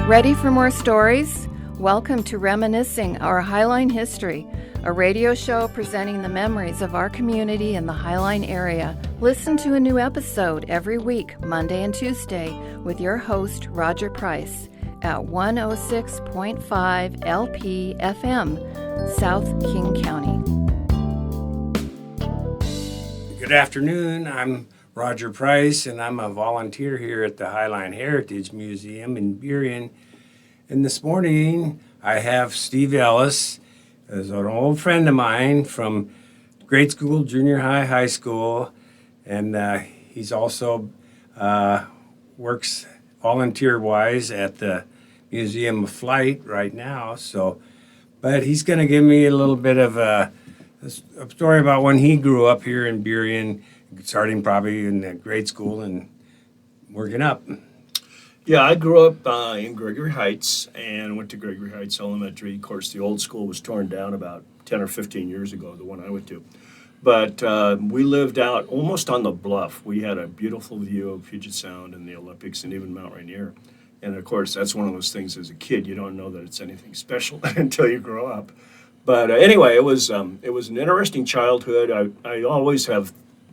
Ready for more stories? Welcome to Reminiscing, our Highline History, a radio show presenting the memories of our community in the Highline area. Listen to a new episode every week, Monday and Tuesday, with your host, Roger Price, at 106.5 LP FM, South King County. Good afternoon. I'm Roger Price, and I'm a volunteer here at the Highline Heritage Museum in Burien. And this morning, I have Steve Ellis, as an old friend of mine from grade school, junior high, high school, and he's also works volunteer-wise at the Museum of Flight right now. But he's going to give me a little bit of a story about when he grew up here in Burien, starting probably in the grade school and working up. Yeah, I grew up in Gregory Heights and went to Gregory Heights Elementary. Of course, the old school was torn down about 10 or 15 years ago, the one I went to. But we lived out almost on the bluff. We had a beautiful view of Puget Sound and the Olympics and even Mount Rainier. And, of course, that's one of those things as a kid, you don't know that it's anything special until you grow up. But anyway, it was an interesting childhood. I always have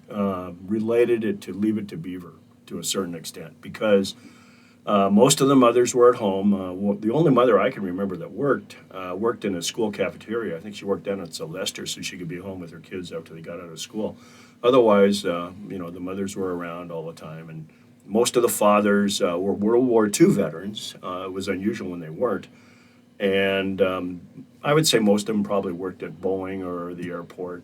related it to Leave It to Beaver to a certain extent because most of the mothers were at home. The only mother I can remember that worked in a school cafeteria. I think she worked down at Sylvester so she could be home with her kids after they got out of school. Otherwise, the mothers were around all the time. And most of the fathers were World War II veterans. It was unusual when they weren't. And I would say most of them probably worked at Boeing or the airport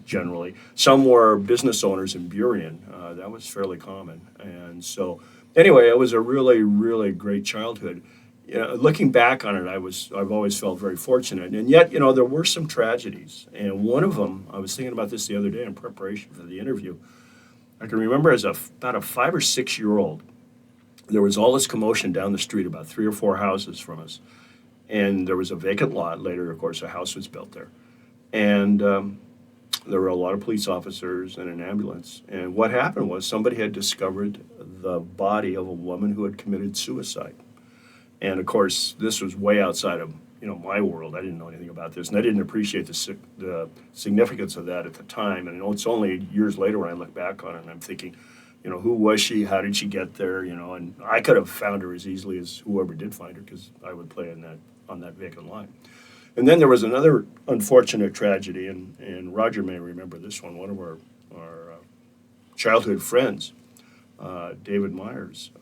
generally. Some were business owners in Burien. That was fairly common. And so anyway, it was a really, really great childhood. Looking back on it, I've always felt very fortunate. And yet, there were some tragedies. And one of them, I was thinking about this the other day in preparation for the interview. I can remember as about a 5 or 6 year old, there was all this commotion down the street about 3 or 4 houses from us. And there was a vacant lot. Later, of course, a house was built there. And there were a lot of police officers and an ambulance. And what happened was somebody had discovered the body of a woman who had committed suicide. And, of course, this was way outside of my world. I didn't know anything about this, and I didn't appreciate the significance of that at the time. And it's only years later when I look back on it, and I'm thinking, who was she? How did she get there? And I could have found her as easily as whoever did find her because I would play on that vacant lot. And then there was another unfortunate tragedy, and Roger may remember this one. One of our childhood friends, David Myers,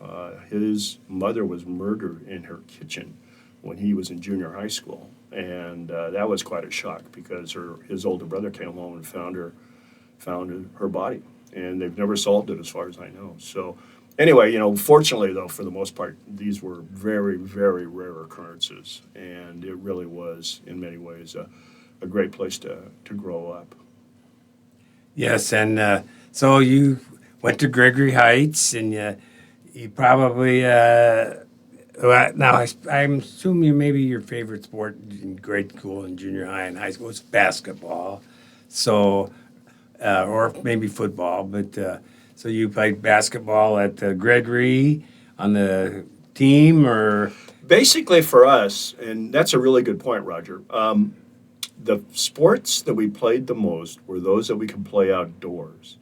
his mother was murdered in her kitchen when he was in junior high school. And that was quite a shock because his older brother came home and found her body. And they've never solved it as far as I know. So anyway, fortunately, though, for the most part, these were very, very rare occurrences. And it really was, in many ways, a great place to grow up. Yes, and so you went to Gregory Heights, and you probably, now I'm assuming maybe your favorite sport in grade school and junior high and high school was basketball. So, or maybe football, but so you played basketball at Gregory on the team, or? Basically for us, and that's a really good point, Roger, the sports that we played the most were those that we could play outdoors.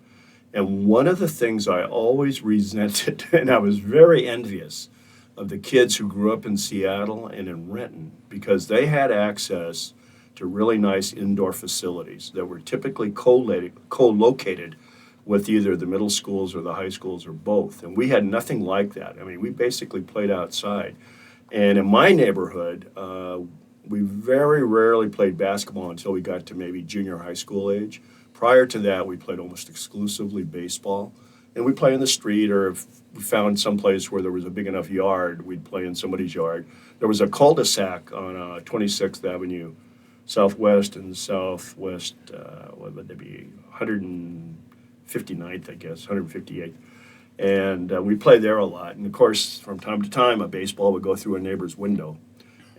And one of the things I always resented, and I was very envious of the kids who grew up in Seattle and in Renton, because they had access to really nice indoor facilities that were typically co-located with either the middle schools or the high schools or both. And we had nothing like that. I mean, we basically played outside. And in my neighborhood, we very rarely played basketball until we got to maybe junior high school age. Prior to that, we played almost exclusively baseball. And we'd play in the street, or if we found some place where there was a big enough yard, we'd play in somebody's yard. There was a cul-de-sac on 26th Avenue Southwest and Southwest, what would they be, 159th, I guess, 158th. And we played there a lot. And, of course, from time to time, a baseball would go through a neighbor's window.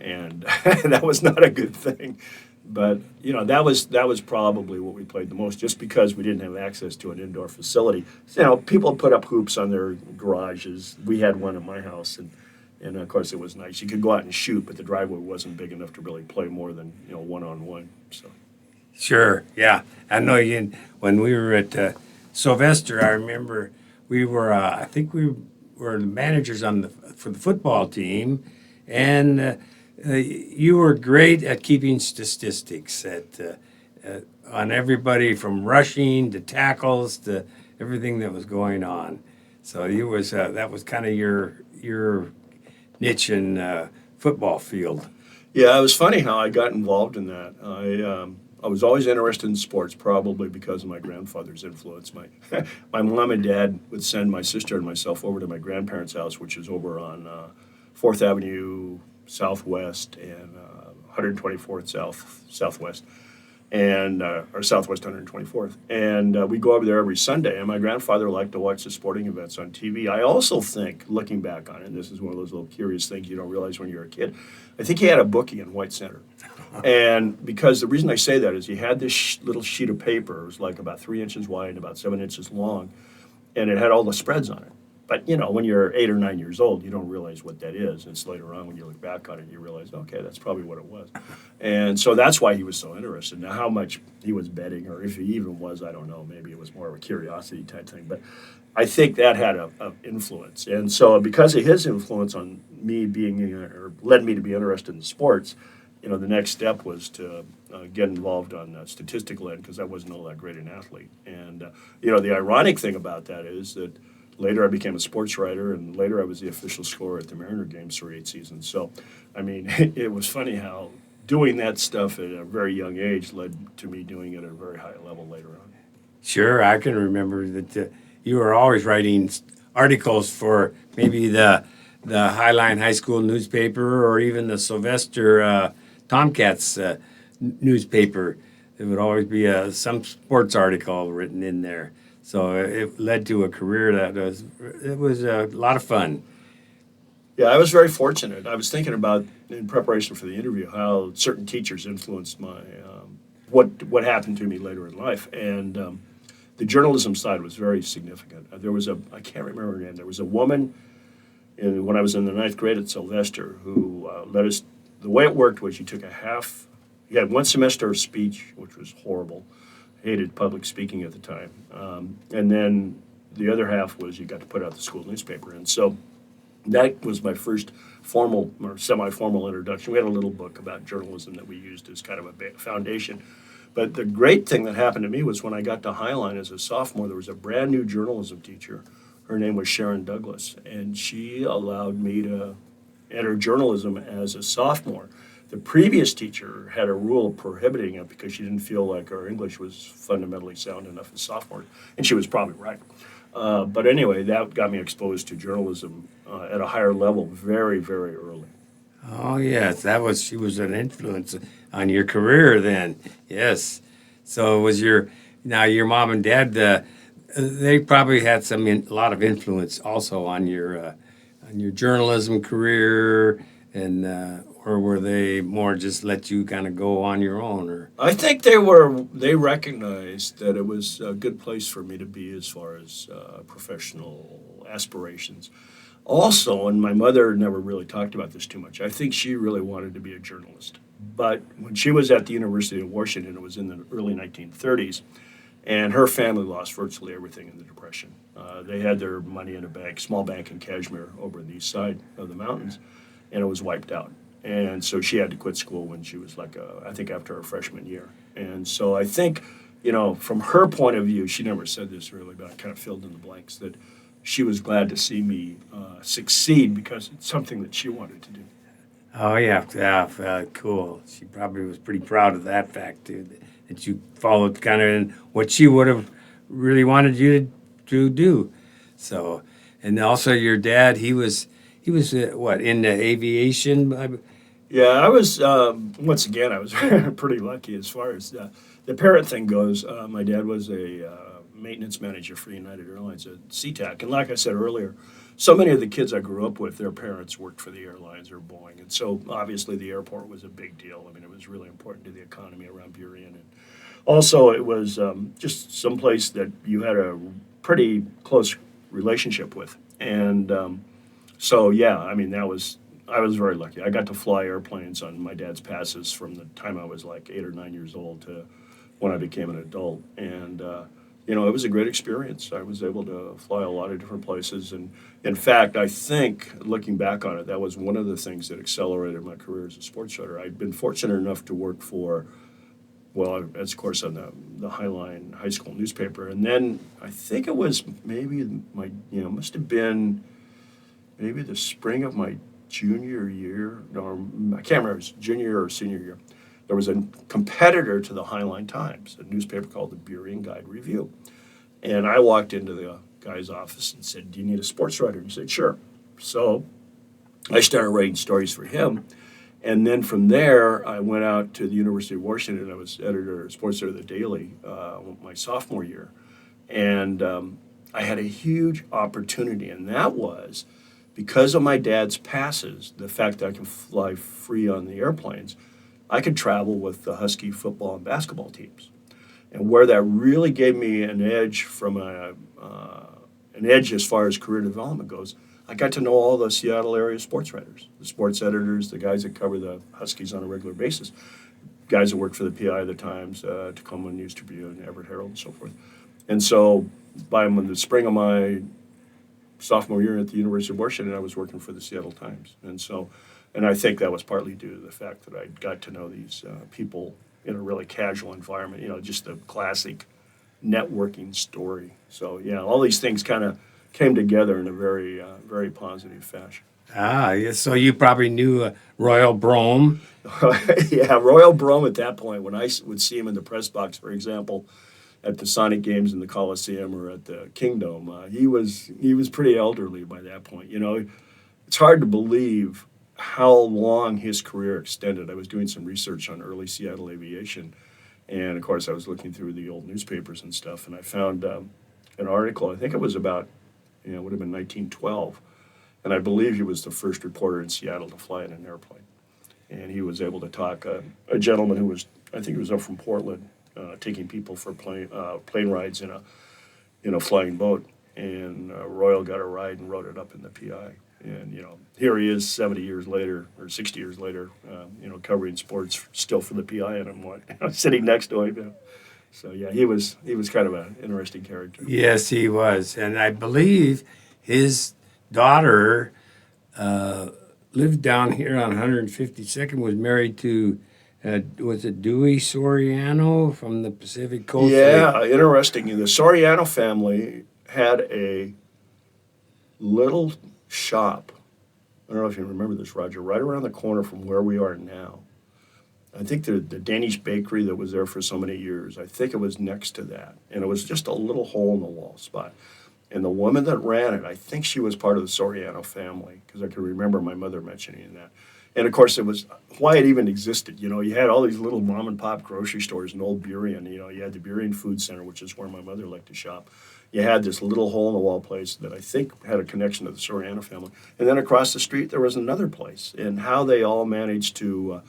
And that was not a good thing. But, that was probably what we played the most, just because we didn't have access to an indoor facility. People put up hoops on their garages. We had one at my house, and And of course, it was nice. You could go out and shoot, but the driveway wasn't big enough to really play more than one-on-one. So Sure, yeah. I know you. When we were at Sylvester, I remember we were. I think we were the managers for the football team, and you were great at keeping statistics on everybody from rushing to tackles to everything that was going on. So that was kind of your niche in football field. yeah, it was funny how I got involved in that. I was always interested in sports, probably because of my grandfather's influence. My mom and dad would send my sister and myself over to my grandparents' house, which is over on 4th Avenue Southwest and 124th Southwest, and or Southwest 124th. And we go over there every Sunday, and my grandfather liked to watch the sporting events on TV. I also think, looking back on it, and this is one of those little curious things you don't realize when you're a kid, I think he had a bookie in White Center. And because the reason I say that is he had this little sheet of paper. It was like about 3 inches wide and about 7 inches long, and it had all the spreads on it. But, when you're 8 or 9 years old, you don't realize what that is. It's later on when you look back on it, you realize, okay, that's probably what it was. And so that's why he was so interested. Now, how much he was betting, or if he even was, I don't know. Maybe it was more of a curiosity type thing. But I think that had a influence. And so because of his influence on me or led me to be interested in sports, the next step was to get involved on statistical end, because I wasn't all that great an athlete. And, the ironic thing about that is that later I became a sports writer, and later I was the official scorer at the Mariner games for 8 seasons. So, I mean, it was funny how doing that stuff at a very young age led to me doing it at a very high level later on. Sure, I can remember that you were always writing articles for maybe the Highline High School newspaper, or even the Sylvester Tomcats newspaper. There would always be some sports article written in there. So it led to a career that was a lot of fun. Yeah, I was very fortunate. I was thinking about, in preparation for the interview, how certain teachers influenced my what happened to me later in life. And the journalism side was very significant. I can't remember her name. There was a woman when I was in the 9th grade at Sylvester who let us. The way it worked was you had 1 semester of speech, which was horrible. Hated public speaking at the time. And then the other half was you got to put out the school newspaper. And so that was my first formal or semi-formal introduction. We had a little book about journalism that we used as kind of a foundation. But the great thing that happened to me was when I got to Highline as a sophomore, there was a brand new journalism teacher. Her name was Sharon Douglas, and she allowed me to enter journalism as a sophomore. The previous teacher had a rule prohibiting it because she didn't feel like our English was fundamentally sound enough as sophomores, and she was probably right. But anyway, that got me exposed to journalism at a higher level very, very early. Oh yes, she was an influence on your career then. Yes. So was your mom and dad? They probably had a lot of influence also on your journalism career, and or were they more just let you kind of go on your own? Or I think they recognized that it was a good place for me to be as far as professional aspirations. Also, and my mother never really talked about this too much, I think she really wanted to be a journalist. But when she was at the University of Washington, it was in the early 1930s, and her family lost virtually everything in the Depression. They had their money in a small bank in Kashmir over on the east side of the mountains, and it was wiped out. And so she had to quit school when she was I think after her freshman year. And so I think, from her point of view, she never said this really, but I kind of filled in the blanks, that she was glad to see me succeed because it's something that she wanted to do. oh yeah, cool. She probably was pretty proud of that fact too, that you followed kind of in what she would have really wanted you to do. So, and also your dad, he was what, into aviation? Yeah, I was, once again, I was pretty lucky as far as the parent thing goes. My dad was a maintenance manager for United Airlines at SeaTac. And like I said earlier, so many of the kids I grew up with, their parents worked for the airlines or Boeing. And so obviously the airport was a big deal. I mean, it was really important to the economy around Burien. And also it was just someplace that you had a pretty close relationship with. And So yeah, I mean I was very lucky. I got to fly airplanes on my dad's passes from the time I was like 8 or 9 years old to when I became an adult, and it was a great experience. I was able to fly a lot of different places, and in fact, I think looking back on it, that was one of the things that accelerated my career as a sports writer. I'd been fortunate enough to work for, well, as of course on the Highline High School newspaper, and then I think it was maybe must have been maybe the spring of my junior year, or I can't remember, it was junior or senior year. There was a competitor to the Highline Times, a newspaper called the Beery and Guide Review. And I walked into the guy's office and said, "Do you need a sports writer?" And he said, "Sure." So I started writing stories for him. And then from there, I went out to the University of Washington. I was sports editor of the Daily my sophomore year. And I had a huge opportunity, and that was because of my dad's passes, the fact that I can fly free on the airplanes, I could travel with the Husky football and basketball teams. And where that really gave me an edge as far as career development goes, I got to know all the Seattle area sports writers, the sports editors, the guys that cover the Huskies on a regular basis, guys that work for the PI of the Times, Tacoma News Tribune, Everett Herald, and so forth. And so by the spring of my sophomore year at the University of Washington, I was working for the Seattle Times. And I think that was partly due to the fact that I got to know these people in a really casual environment, just the classic networking story. So, yeah, all these things kind of came together in a very, very positive fashion. Yeah, so you probably knew Royal Brome. Yeah, Royal Brome at that point, when I would see him in the press box, for example, at the Sonic games in the Coliseum or at the Kingdome, he was pretty elderly by that point. It's hard to believe how long his career extended. I was doing some research on early Seattle aviation, and of course I was looking through the old newspapers and stuff, and I found an article, I think it was about, it would have been 1912, and I believe he was the first reporter in Seattle to fly in an airplane. And he was able to talk a gentleman who was, I think he was up from Portland, taking people for plane rides in a flying boat, and Royal got a ride and wrote it up in the PI. And here he is 70 years later or 60 years later, covering sports still for the PI, and I'm sitting next to him. So yeah, he was kind of an interesting character. Yes, he was, and I believe his daughter lived down here on 152nd. Was married to was it Dewey Soriano from the Pacific Coast? Yeah, interesting. The Soriano family had a little shop. I don't know if you remember this, Roger, right around the corner from where we are now. I think the Danish bakery that was there for so many years, I think it was next to that. And it was just a little hole in the wall spot. And the woman that ran it, I think she was part of the Soriano family, because I can remember my mother mentioning that. And of course, it was why it even existed. You had all these little mom and pop grocery stores in Old Burien. You had the Burien Food Center, which is where my mother liked to shop. You had this little hole in the wall place that I think had a connection to the Soriano family. And then across the street, there was another place. And how they all managed to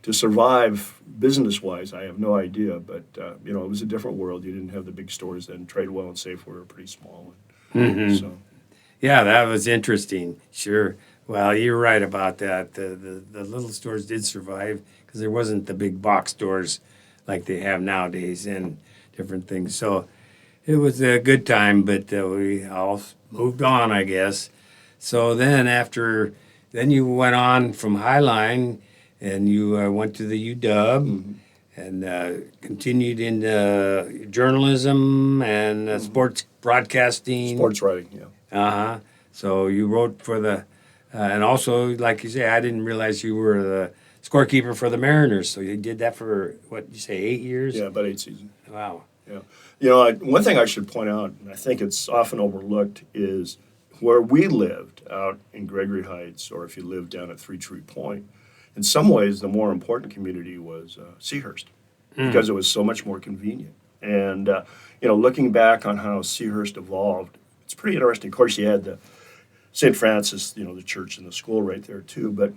survive business-wise, I have no idea. But, it was a different world. You didn't have the big stores then. Tradewell and Safeway were pretty small. Mm-hmm. So. Yeah, that was interesting. Sure. Well, you're right about that. The little stores did survive because there wasn't the big box stores like they have nowadays and different things. So it was a good time, but we all moved on, I guess. So then then you went on from Highline and you went to the UW. Mm-hmm. And continued in journalism and sports broadcasting. Sports writing, yeah. Uh-huh. So you wrote for and also, like you say, I didn't realize you were the scorekeeper for the Mariners. So you did that for, what, you say, 8 years? Yeah, about 8 seasons. Wow. Yeah. One thing I should point out, and I think it's often overlooked, is where we lived out in Gregory Heights, or if you lived down at Three Tree Point, in some ways, the more important community was Seahurst, because it was so much more convenient. And, looking back on how Seahurst evolved, it's pretty interesting. Of course, you had the St. Francis, the church and the school right there, too. But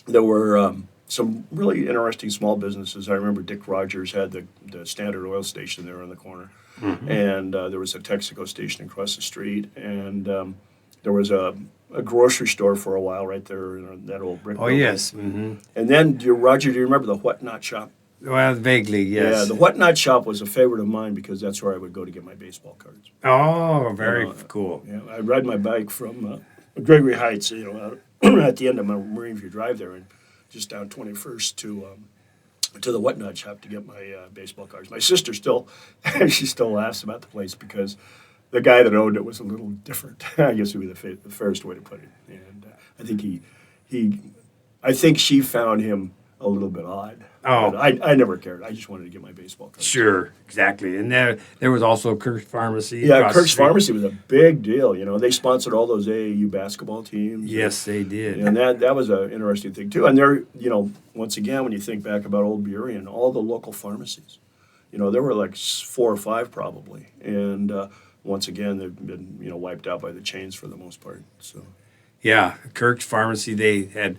there were some really interesting small businesses. I remember Dick Rogers had the Standard Oil station there on the corner. Mm-hmm. And there was a Texaco station across the street. And there was a a grocery store for a while right there in that old brick Oh, building. yes. Mm-hmm. And then, Roger, do you remember the Whatnot shop? Well, vaguely, yes. Yeah, the Whatnot shop was a favorite of mine because that's where I would go to get my baseball cards. Oh, very cool. Yeah, I'd ride my bike from Gregory Heights, out at the end of my Marine View Drive there, and just down 21st to the Whatnot shop to get my baseball cards. My sister she still laughs about the place because the guy that owned it was a little different. I guess would be the fairest way to put it. And I think she found him a little bit odd. Oh. But I never cared. I just wanted to get my baseball cards. Sure, exactly. And there was also Kirk's Pharmacy. Yeah, across the Kirk's street. Pharmacy was a big deal. They sponsored all those AAU basketball teams. Yes, they did. And that was an interesting thing too. And there, once again, when you think back about Old Burien, all the local pharmacies, there were like 4 or 5 probably. And once again, they've been wiped out by the chains for the most part. So. Yeah, Kirk's Pharmacy. They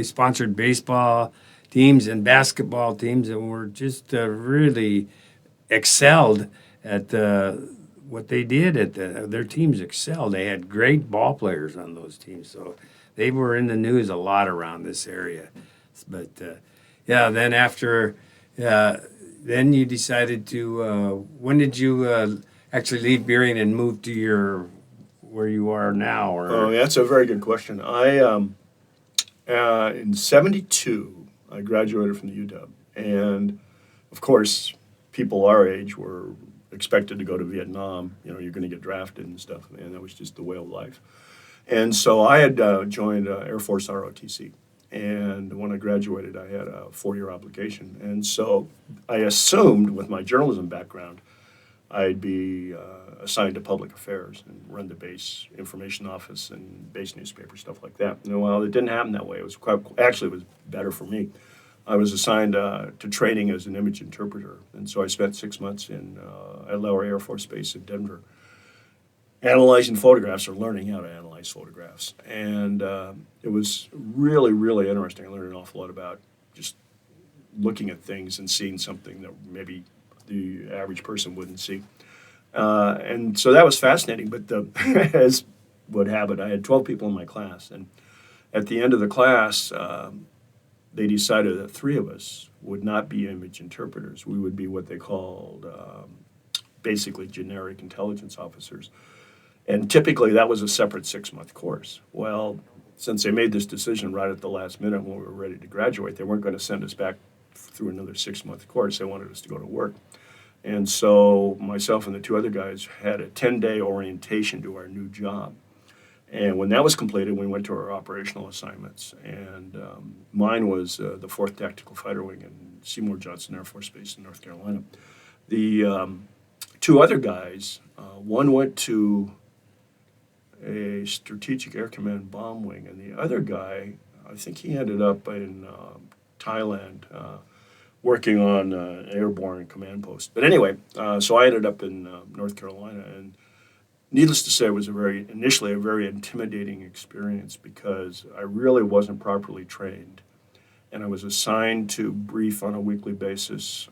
sponsored baseball teams and basketball teams, and were just really excelled at what they did. Their teams excelled. They had great ball players on those teams, so they were in the news a lot around this area. But then after, then you decided to. When did you actually leave Burien and move to where you are now? Oh, that's a very good question. In '72. I graduated from the UW, and of course, people our age were expected to go to Vietnam. You're going to get drafted and stuff, and that was just the way of life. And so I had joined Air Force ROTC, and when I graduated, I had a 4-year obligation. And so I assumed, with my journalism background, I'd be assigned to public affairs and run the base information office and base newspaper, stuff like that. Well, it didn't happen that way. It was it was better for me. I was assigned to training as an image interpreter, and so I spent 6 months at Lower Air Force Base in Denver, analyzing photographs or learning how to analyze photographs. And it was really, really interesting. I learned an awful lot about just looking at things and seeing something that maybe the average person wouldn't see. And so that was fascinating, but as would happen, I had 12 people in my class, and at the end of the class, they decided that 3 of us would not be image interpreters. We would be what they called basically generic intelligence officers. And typically that was a separate 6-month course. Well, since they made this decision right at the last minute when we were ready to graduate, they weren't going to send us back through another 6-month course. They wanted us to go to work. And so myself and the 2 other guys had a 10-day orientation to our new job. And when that was completed, we went to our operational assignments. And mine was the 4th Tactical Fighter Wing in Seymour Johnson Air Force Base in North Carolina. The 2 other guys, one went to a Strategic Air Command bomb wing, and the other guy, I think he ended up in Thailand working on airborne command post. But anyway, so I ended up in North Carolina, and needless to say, it was initially a very intimidating experience because I really wasn't properly trained. And I was assigned to brief on a weekly basis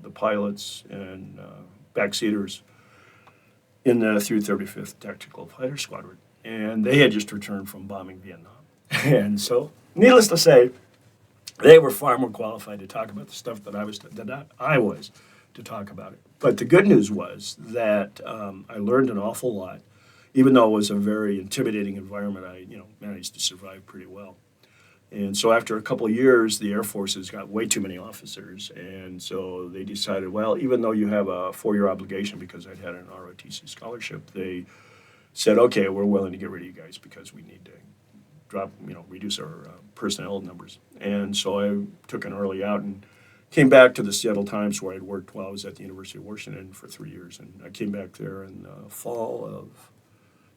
the pilots and backseaters in the 335th Tactical Fighter Squadron. And they had just returned from bombing Vietnam. And so, needless to say, they were far more qualified to talk about the stuff that I was to talk about it. But the good news was that I learned an awful lot. Even though it was a very intimidating environment, I managed to survive pretty well. And so after a couple of years, the Air Force has got way too many officers. And so they decided, well, even though you have a 4-year obligation, because I'd had an ROTC scholarship, they said, okay, we're willing to get rid of you guys because we need to reduce our personnel numbers. And so I took an early out and came back to the Seattle Times, where I'd worked while I was at the University of Washington for 3 years. And I came back there in the fall of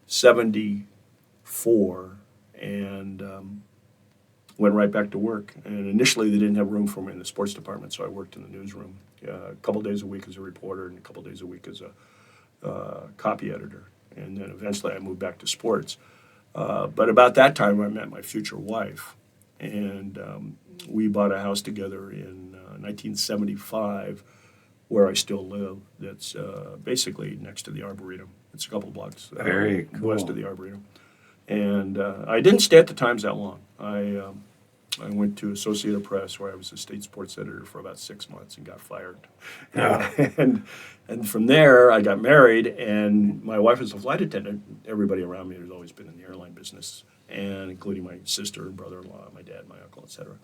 '74 and went right back to work. And initially, they didn't have room for me in the sports department, so I worked in the newsroom a couple days a week as a reporter and a couple days a week as a copy editor. And then eventually I moved back to sports. But about that time, I met my future wife, and we bought a house together in 1975, where I still live. That's basically next to the Arboretum. It's a couple blocks Very cool. west of the Arboretum. And I didn't stay at the Times that long. I went to Associated Press, where I was a state sports editor for about 6 months and got fired. And from there, I got married, and my wife was a flight attendant. Everybody around me has always been in the airline business, and including my sister, brother-in-law, my dad, my uncle, etc.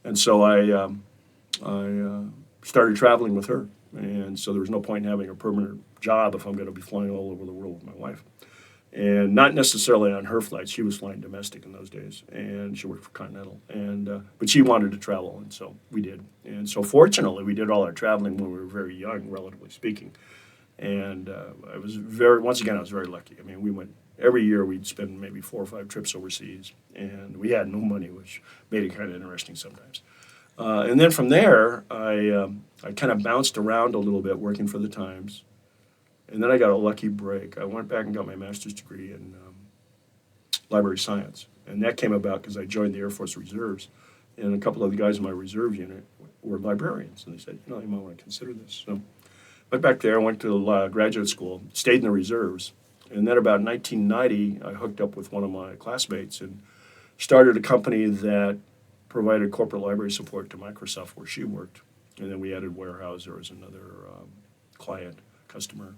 And so I started traveling with her. And so there was no point in having a permanent job if I'm going to be flying all over the world with my wife. And not necessarily on her flights. She was flying domestic in those days, and she worked for Continental. But she wanted to travel, and so we did. And so fortunately, we did all our traveling when we were very young, relatively speaking. And I was I was very lucky. I mean, we went every year. We'd spend maybe 4 or 5 trips overseas, and we had no money, which made it kind of interesting sometimes. And then from there, I kind of bounced around a little bit, working for the Times. And then I got a lucky break. I went back and got my master's degree in library science. And that came about because I joined the Air Force Reserves. And a couple of the guys in my reserve unit were librarians. And they said, you might want to consider this. So went back there, went to graduate school, stayed in the reserves. And then about 1990, I hooked up with one of my classmates and started a company that provided corporate library support to Microsoft, where she worked. And then we added Weyerhaeuser as another customer.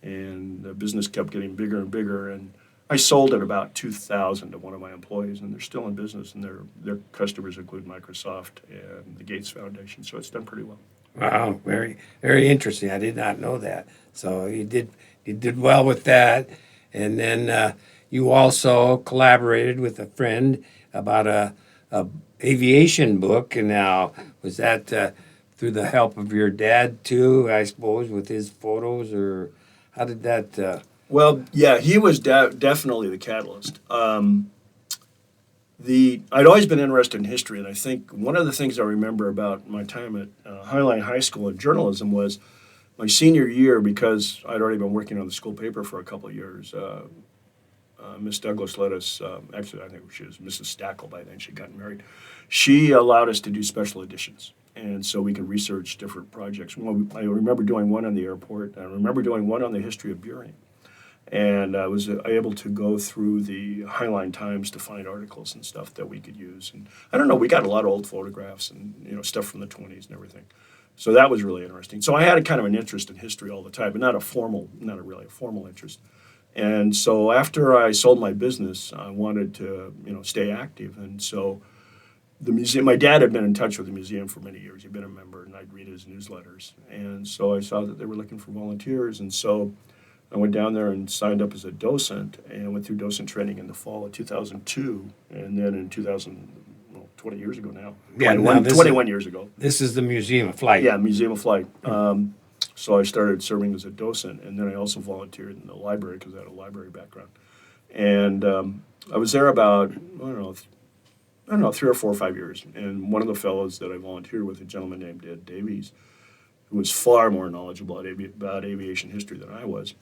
And the business kept getting bigger and bigger. And I sold at about 2,000 to one of my employees, and they're still in business. And their customers include Microsoft and the Gates Foundation. So it's done pretty well. Wow, very, very interesting. I did not know that. So you did well with that. And then you also collaborated with a friend about a aviation book. And now, was that through the help of your dad too, I suppose, with his photos, or how did that? Well, yeah, he was definitely the catalyst. I'd always been interested in history, and I think one of the things I remember about my time at Highline High School in journalism was my senior year, because I'd already been working on the school paper for a couple of years. Miss Douglas let us, actually I think she was Mrs. Stackle by then, she'd gotten married. She allowed us to do special editions, and so we could research different projects. Well, I remember doing one on the airport, and I remember doing one on the history of Burien. And I was able to go through the Highline Times to find articles and stuff that we could use. And I don't know, we got a lot of old photographs and stuff from the 20s and everything. So that was really interesting. So I had a kind of an interest in history all the time, but not really a formal interest. And so after I sold my business, I wanted to stay active. And so the museum, my dad had been in touch with the museum for many years. He'd been a member, and I'd read his newsletters. And so I saw that they were looking for volunteers. And so I went down there and signed up as a docent, and went through docent training in the fall of 2002. And then in 20 years ago now. Yeah, 21 years ago. This is the Museum of Flight. Yeah, Museum of Flight. So I started serving as a docent, and then I also volunteered in the library because I had a library background. And I was there about, I don't know, 3 or 4 or 5 years. And one of the fellows that I volunteered with, a gentleman named Ed Davies, who was far more knowledgeable about aviation history than I was.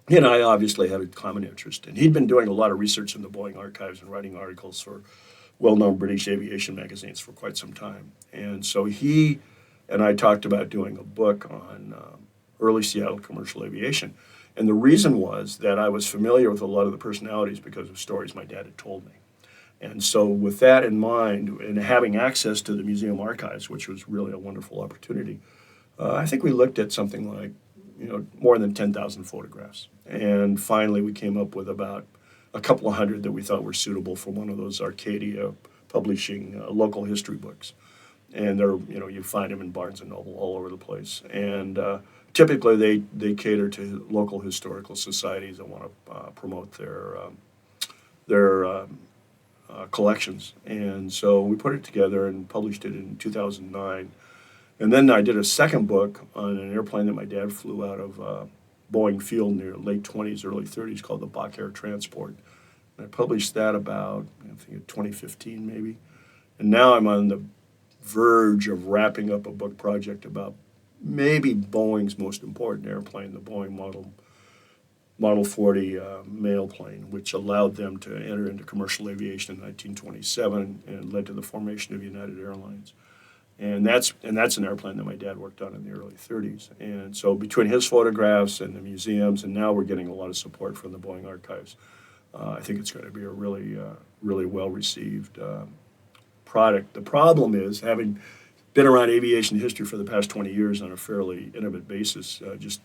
He and I obviously had a common interest, and he'd been doing a lot of research in the Boeing archives and writing articles for well-known British aviation magazines for quite some time. And so he and I talked about doing a book on early Seattle commercial aviation. And the reason was that I was familiar with a lot of the personalities because of stories my dad had told me. And so with that in mind, and having access to the museum archives, which was really a wonderful opportunity, I think we looked at something like more than 10,000 photographs. And finally, we came up with about a couple of hundred that we thought were suitable for one of those Arcadia publishing local history books. And they're, you find them in Barnes and Noble all over the place. And typically, they cater to local historical societies that want to promote their collections. And so we put it together and published it in 2009. And then I did a second book on an airplane that my dad flew out of Boeing Field near late 20s, early 30s, called the Bach Air Transport. And I published that about, I think, 2015 maybe. And now I'm on the verge of wrapping up a book project about maybe Boeing's most important airplane, the Boeing Model 40 mail plane, which allowed them to enter into commercial aviation in 1927 and led to the formation of United Airlines. And that's an airplane that my dad worked on in the early 30s. And so between his photographs and the museums, and now we're getting a lot of support from the Boeing archives, I think it's going to be a really well-received product. The problem is, having been around aviation history for the past 20 years on a fairly intimate basis, just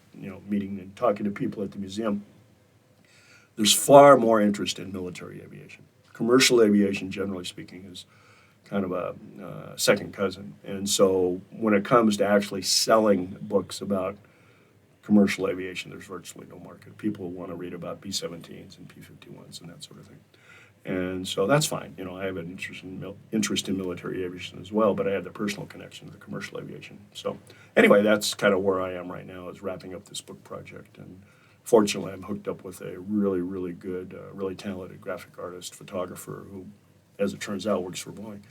meeting and talking to people at the museum, there's far more interest in military aviation. Commercial aviation, generally speaking, is kind of a second cousin. And so when it comes to actually selling books about commercial aviation, there's virtually no market. People want to read about B-17s and P-51s and that sort of thing. And so that's fine. I have an interest in military aviation as well, but I have the personal connection to the commercial aviation. So anyway, that's kind of where I am right now, is wrapping up this book project. And fortunately, I'm hooked up with a really, really good, really talented graphic artist, photographer who, as it turns out, works for Boeing.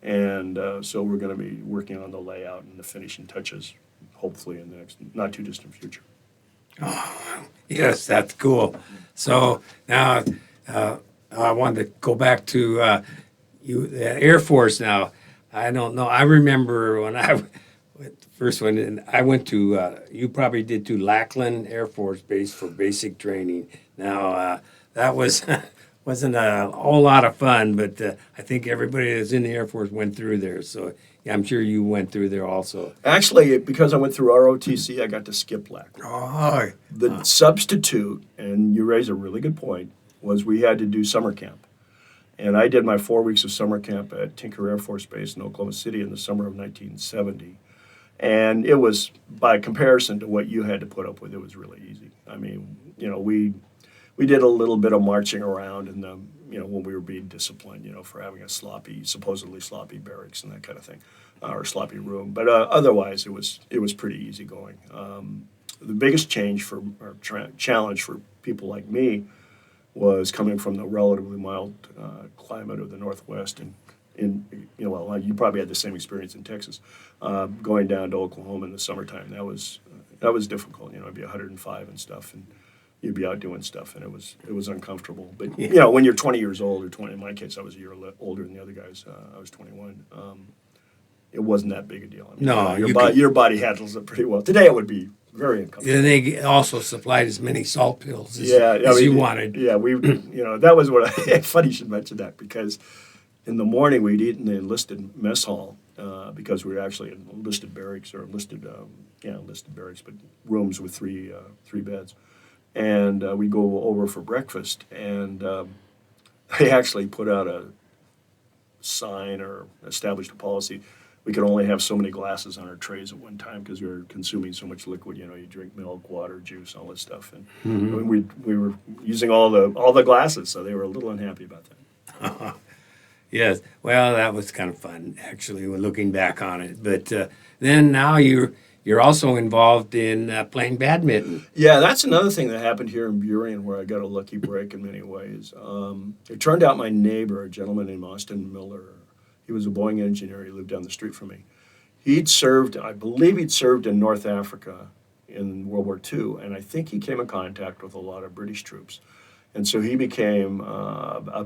And so we're going to be working on the layout and the finishing touches, hopefully in the next not too distant future. Oh, yes, that's cool. So now I wanted to go back to the Air Force now. I don't know. I remember when I went the first one, and I went to, you probably did to Lackland Air Force Base for basic training. Now, that wasn't a whole lot of fun, but I think everybody that's in the Air Force went through there. So yeah, I'm sure you went through there also. Actually, because I went through ROTC, I got to skip Lackland. Oh, The substitute, and you raise a really good point, was we had to do summer camp. And I did my 4 weeks of summer camp at Tinker Air Force Base in Oklahoma City in the summer of 1970. And it was, by comparison to what you had to put up with, it was really easy. I mean, we did a little bit of marching around in the, when we were being disciplined, for having a supposedly sloppy barracks and that kind of thing, or sloppy room. But otherwise, it was pretty easy going. The biggest challenge for people like me was coming from the relatively mild climate of the Northwest, and you probably had the same experience in Texas, going down to Oklahoma in the summertime. That was difficult. It'd be 105 and stuff, and you'd be out doing stuff, and it was uncomfortable. But when you're 20 years old, or 20, in my case, I was a year older than the other guys. I was 21. It wasn't that big a deal. I mean, no, your body handles it pretty well. Today, it would be very uncomfortable. And they also supplied as many salt pills as you wanted. Yeah, that was what funny you should mention that, because in the morning we'd eat in the enlisted mess hall, because we were actually in enlisted barracks, or enlisted barracks, but rooms with three beds. And we'd go over for breakfast, and they actually put out a sign or established a policy. We could only have so many glasses on our trays at one time because we were consuming so much liquid. You drink milk, water, juice, all this stuff, and we were using all the glasses, so they were a little unhappy about that. Yes, well, that was kind of fun, actually, when looking back on it. But then now you're also involved in playing badminton. Yeah, that's another thing that happened here in Burien, where I got a lucky break in many ways. It turned out my neighbor, a gentleman named Austin Miller, he was a Boeing engineer. He lived down the street from me. I believe he'd served in North Africa in World War II, and I think he came in contact with a lot of British troops. And so he became a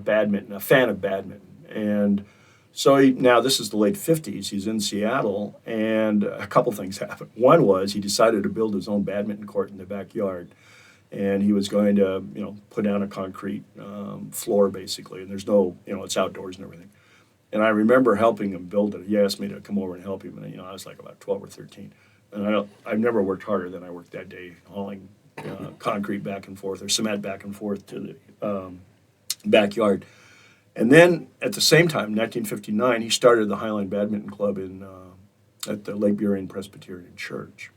fan of badminton. And so now this is the late 50s. He's in Seattle, and a couple things happened. One was he decided to build his own badminton court in the backyard, and he was going to, put down a concrete floor, basically. And there's no, it's outdoors and everything. And I remember helping him build it. He asked me to come over and help him, and I was like about 12 or 13. And I've never worked harder than I worked that day, hauling concrete back and forth, or cement back and forth to the backyard. And then at the same time, in 1959, he started the Highline Badminton Club at the Lake Burien Presbyterian Church.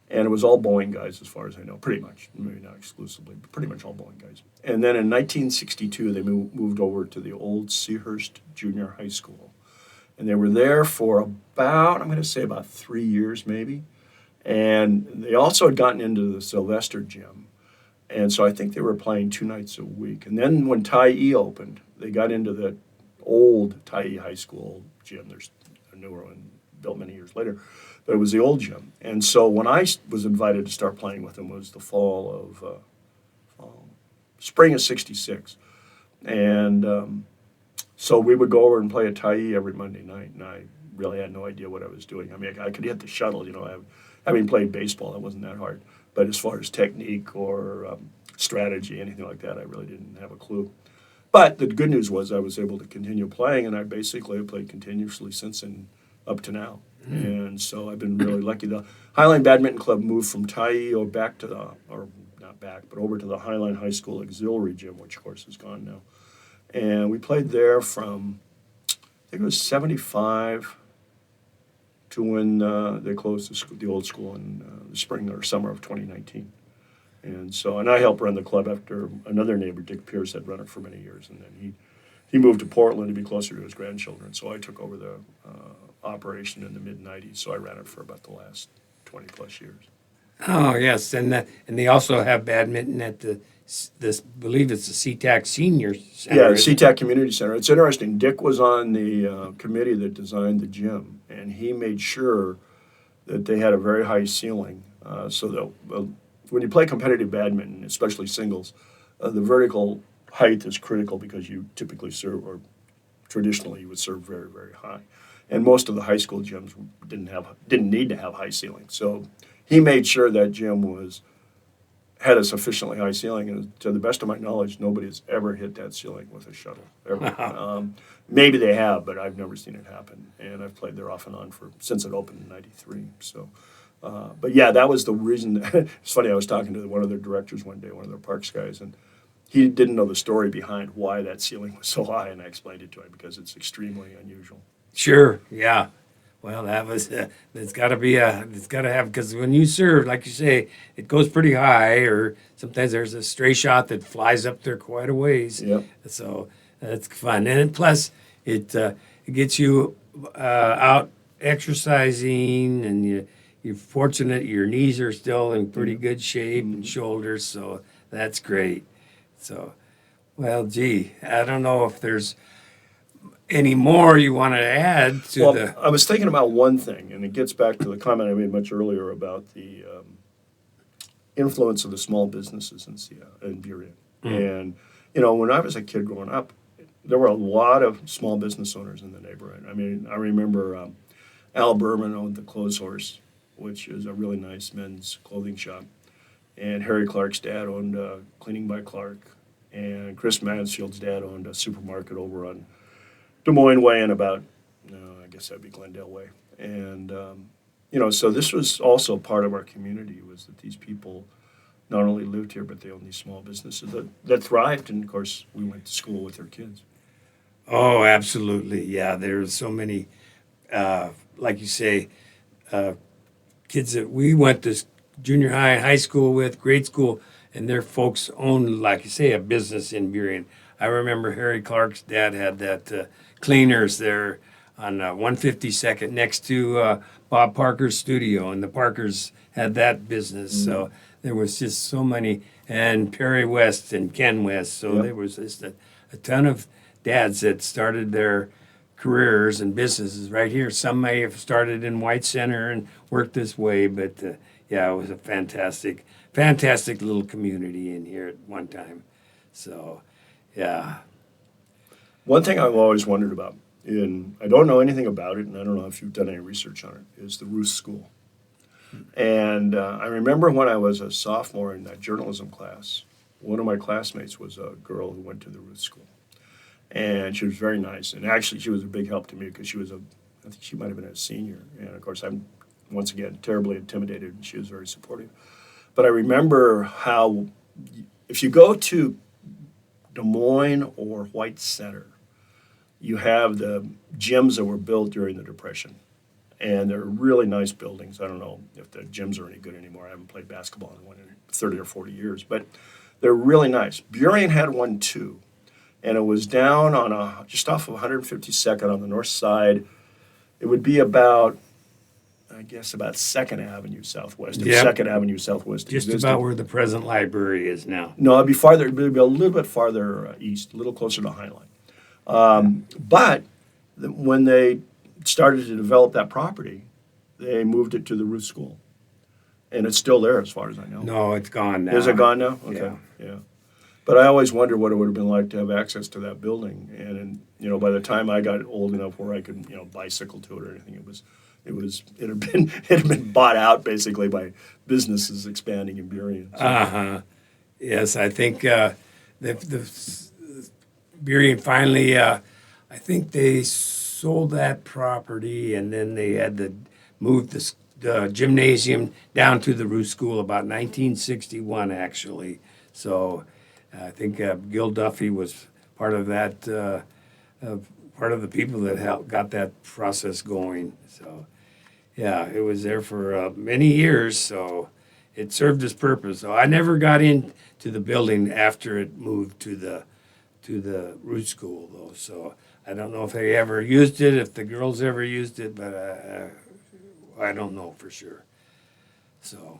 And it was all Boeing guys, as far as I know, pretty much. Maybe not exclusively, but pretty much all Boeing guys. And then in 1962, they moved over to the old Seahurst Junior High School. And they were there for about 3 years maybe. And they also had gotten into the Sylvester gym. And so I think they were playing 2 nights a week. And then when Tyee opened, they got into the old Tyee High School gym. There's a newer one built many years later. But it was the old gym. And so when I was invited to start playing with them, was the spring of '66. And so we would go over and play at Tyee every Monday night, and I really had no idea what I was doing. I mean, I could hit the shuttle, having played baseball, that wasn't that hard. But as far as technique or strategy, anything like that. I really didn't have a clue. But the good news was I was able to continue playing, and I basically have played continuously since and up to now. And so I've been really lucky. The Highline Badminton Club moved from Taio back to the, or not back, but over to the Highline High School Auxiliary Gym, which of course is gone now. And we played there from, I think it was 75 to when they closed the old school in the spring or summer of 2019. And so, and I helped run the club after another neighbor, Dick Pierce, had run it for many years. And then he moved to Portland to be closer to his grandchildren. So I took over the operation in the mid-'90s. So I ran it for about the last 20 plus years. Oh, yes. And they also have badminton at this, believe it's the SeaTac Senior Center. Yeah, the SeaTac Community Center. It's interesting. Dick was on the committee that designed the gym, and he made sure that they had a very high ceiling so that when you play competitive badminton, especially singles, the vertical height is critical because you typically serve, or traditionally you would serve very, very high. And most of the high school gyms didn't need to have high ceilings. So he made sure that gym had a sufficiently high ceiling, and to the best of my knowledge, nobody has ever hit that ceiling with a shuttle, ever. Maybe they have, but I've never seen it happen. And I've played there off and on since it opened in '93. So, but yeah, that was the reason. It's funny, I was talking to one of their directors one day, one of their parks guys, and he didn't know the story behind why that ceiling was so high, and I explained it to him because it's extremely unusual. Sure, yeah. Well, that was, it's got to have, because when you serve, like you say, it goes pretty high, or sometimes there's a stray shot that flies up there quite a ways. Yep. So that's fun. And plus, it gets you out exercising, and you're fortunate your knees are still in pretty good shape, and shoulders, so that's great. So, well, gee, I don't know if there's any more you want to add to I was thinking about one thing, and it gets back to the comment I made much earlier about the influence of the small businesses in Burien. And, when I was a kid growing up, there were a lot of small business owners in the neighborhood. I mean, I remember Al Berman owned the Clothes Horse, which is a really nice men's clothing shop. And Harry Clark's dad owned Cleaning by Clark. And Chris Mansfield's dad owned a supermarket over on Des Moines Way and about, I guess that'd be Glendale Way. And, so this was also part of our community, was that these people not only lived here, but they owned these small businesses that thrived. And, of course, we went to school with their kids. Oh, absolutely. Yeah, there's so many, like you say, kids that we went to junior high and high school with, grade school, and their folks owned, like you say, a business in Burien. I remember Harry Clark's dad had that cleaners there on 152nd next to Bob Parker's studio, and the Parkers had that business. So there was just so many, and Perry West and Ken West. So there was just a ton of dads that started their careers and businesses right here. Some may have started in White Center and worked this way, but yeah, it was a fantastic little community in here at one time. So, yeah. One thing I've always wondered about, and I don't know anything about it, and I don't know if you've done any research on it, is the Ruth School. And I remember when I was a sophomore in that journalism class, one of my classmates was a girl who went to the Ruth School. And she was very nice. And actually, she was a big help to me because I think she might have been a senior. And of course, I'm, once again, terribly intimidated, and she was very supportive. But I remember how, if you go to Des Moines or White Center, you have the gyms that were built during the Depression. And they're really nice buildings. I don't know if the gyms are any good anymore. I haven't played basketball in 30 or 40 years. But they're really nice. Burien had one, too. And it was down on just off of 152nd on the north side. It would be about 2nd Avenue Southwest. Yep. 2nd Avenue Southwest. Just about where the present library is now. No, it'd be farther. It'd be a little bit farther east, a little closer to Highline. But when they started to develop that property, they moved it to the Ruth School, and it's still there as far as I know. No, it's gone now. Is it gone now? Okay, yeah. But I always wondered what it would have been like to have access to that building, and by the time I got old enough where I could bicycle to it or anything, it had been bought out basically by businesses expanding in Burien. So. Yes, I think the Burien finally, I think they sold that property, and then they had to move the gymnasium down to the Root School about 1961, actually. So I think Gil Duffy was part of that, part of the people that got that process going. So yeah, it was there for many years, so it served its purpose. So I never got into the building after it moved to the Root School, though. So I don't know if they ever used it, if the girls ever used it, but I don't know for sure. So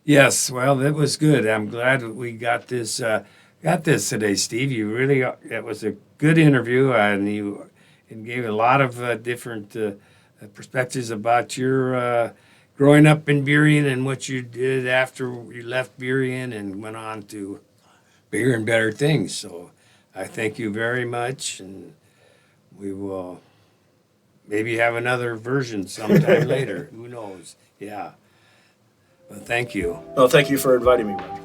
yes, well, that was good. I'm glad that we got this today, Steve. You really it was a good interview, and you gave a lot of different perspectives about your growing up in Burien and what you did after you left Burien and went on to bigger and better things. So I thank you very much, and we will maybe have another version sometime later. Who knows? Yeah. Well, thank you. Well, thank you for inviting me, Roger.